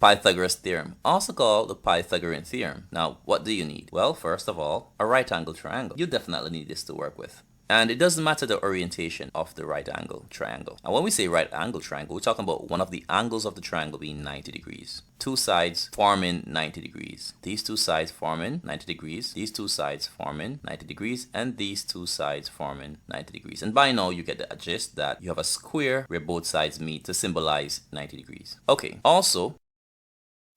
Pythagoras Theorem, also called the Pythagorean Theorem. Now, what do you need? Well, first of all, a right angle triangle. You definitely need this to work with. And it doesn't matter the orientation of the right angle triangle. And when we say right angle triangle, we're talking about one of the angles of the triangle being 90 degrees. Two sides forming 90 degrees. These two sides forming 90 degrees. These two sides forming 90 degrees. And these two sides forming 90 degrees. And by now you get the gist that you have a square where both sides meet to symbolize 90 degrees. Okay, also,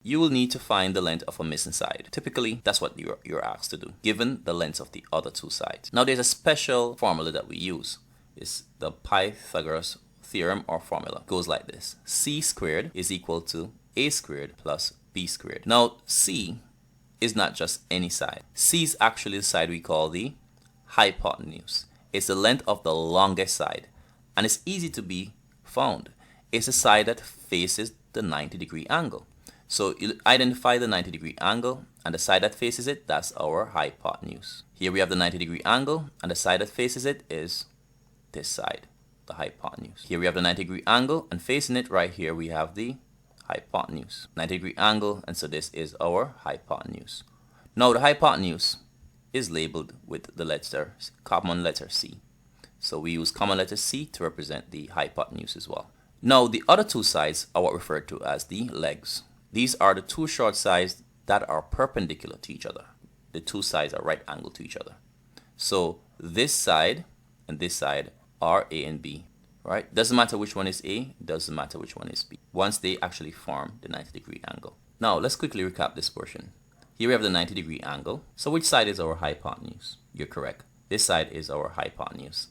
you will need to find the length of a missing side. Typically, that's what you're asked to do, given the length of the other two sides. Now, there's a special formula that we use. It's the Pythagoras Theorem or formula. It goes like this. C squared is equal to A squared plus B squared. Now, C is not just any side. C is actually the side we call the hypotenuse. It's the length of the longest side. And it's easy to be found. It's the side that faces the 90-degree angle. So you identify the 90-degree angle, and the side that faces it, that's our hypotenuse. Here we have the 90-degree angle, and the side that faces it is this side, the hypotenuse. Here we have the 90-degree angle, and facing it right here we have the hypotenuse. 90-degree angle, and so this is our hypotenuse. Now the hypotenuse is labeled with the common letter C. So we use common letter C to represent the hypotenuse as well. Now the other two sides are what are referred to as the legs. These are the two short sides that are perpendicular to each other. The two sides are right angled to each other. So this side and this side are A and B, right? Doesn't matter which one is A, doesn't matter which one is B, once they actually form the 90-degree angle. Now let's quickly recap this portion. Here we have the 90-degree angle. So which side is our hypotenuse? You're correct. This side is our hypotenuse,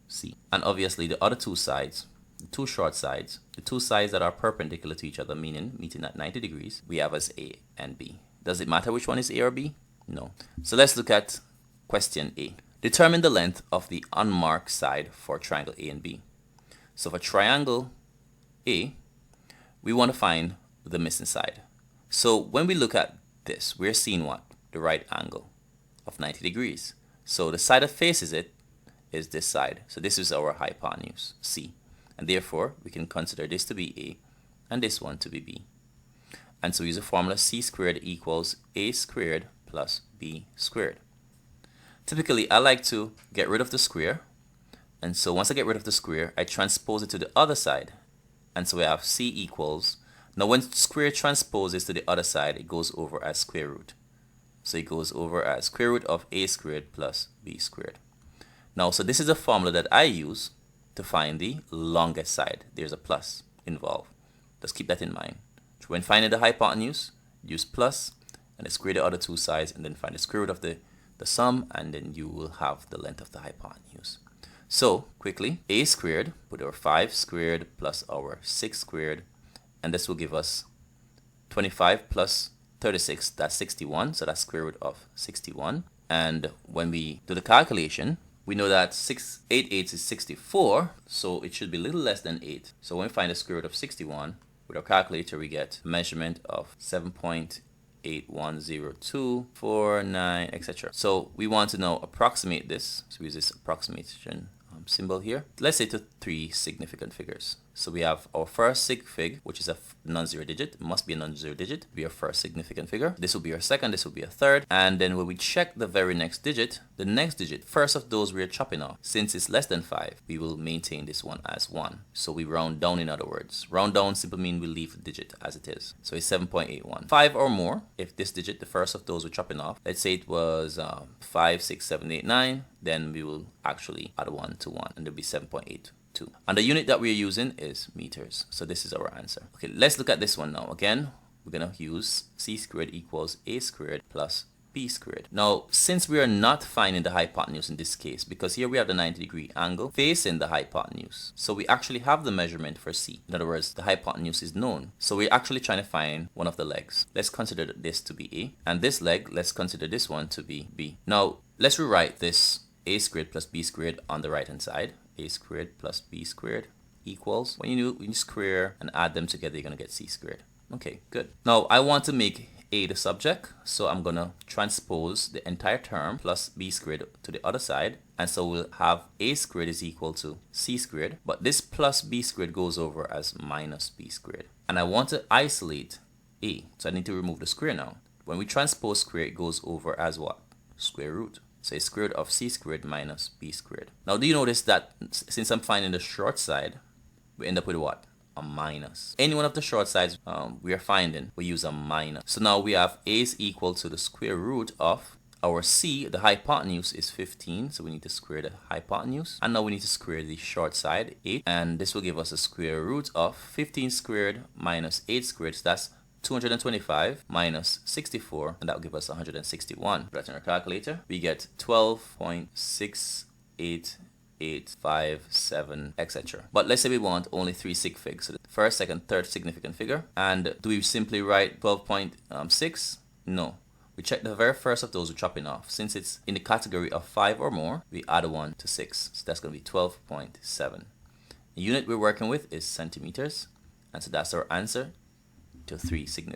C. And obviously the other two sides, the two short sides, the two sides that are perpendicular to each other, meaning meeting at 90 degrees, we have as A and B. Does it matter which one is A or B? No. So let's look at question A. Determine the length of the unmarked side for triangle A and B. So for triangle A, we want to find the missing side. So when we look at this, we're seeing what? The right angle of 90 degrees. So the side that faces it is this side. So this is our hypotenuse, C. And therefore, we can consider this to be A and this one to be B. And so we use the formula C squared equals A squared plus B squared. Typically, I like to get rid of the square. And so once I get rid of the square, I transpose it to the other side. And so we have C equals, now when square transposes to the other side, it goes over as square root. So it goes over as square root of A squared plus B squared. Now, so this is the formula that I use to find the longest side. There's a plus involved. Just keep that in mind. When finding the hypotenuse, use plus and then square the other two sides and then find the square root of the sum, and then you will have the length of the hypotenuse. So quickly, A squared, put our 5 squared plus our 6 squared, and this will give us 25 plus 36, that's 61, so that's square root of 61. And when we do the calculation, we know that 8 eighths is 64, so it should be a little less than 8. So when we find the square root of 61, with our calculator we get a measurement of 7.810249, etc. So we want to now approximate this, so we use this approximation symbol here. Let's say to 3 significant figures. So we have our first sig fig, which is a non-zero digit. It must be a non-zero digit to be our first significant figure. This will be our second, this will be a third. And then when we check the very next digit, the next digit, first of those we're chopping off. Since it's less than 5, we will maintain this one as 1. So we round down, in other words. Round down simply means we leave the digit as it is. So it's 7.81. 5 or more, if this digit, the first of those we're chopping off, let's say it was 5, 6, 7, 8, 9, then we will actually add 1 to 1, and there'll be 7.82. And the unit that we're using is meters. So this is our answer. Okay, let's look at this one now. Again, we're going to use C squared equals A squared plus B squared. Now, since we are not finding the hypotenuse in this case, because here we have the 90-degree angle facing the hypotenuse, so we actually have the measurement for C. In other words, the hypotenuse is known. So we're actually trying to find one of the legs. Let's consider this to be A, and this leg, let's consider this one to be B. Now, let's rewrite this A squared plus B squared on the right hand side. A squared plus B squared equals, when you square and add them together, you're going to get C squared. Okay, good. Now I want to make A the subject, so I'm going to transpose the entire term plus B squared to the other side, and so we'll have A squared is equal to C squared, but this plus B squared goes over as minus B squared. And I want to isolate a. So I need to remove the square now. When we transpose square, it goes over as what? Square root. So it's square root of c squared minus b squared. Now do you notice that since I'm finding the short side, we end up with what? A minus. Any one of the short sides we are finding, we use a minus. So now we have a is equal to the square root of our c, the hypotenuse is 15, so we need to square the hypotenuse. And now we need to square the short side, 8. And this will give us a square root of 15 squared minus 8 squared. So that's 225 minus 64, and that will give us 161. Put that in our calculator. We get 12.68857, etc. But let's say we want only 3 sig figs. So the first, second, third significant figure. And do we simply write 12.6? No. We check the very first of those we're chopping off. Since it's in the category of 5 or more, we add 1 to 6. So that's going to be 12.7. The unit we're working with is centimeters. And so that's our answer to 3 significant.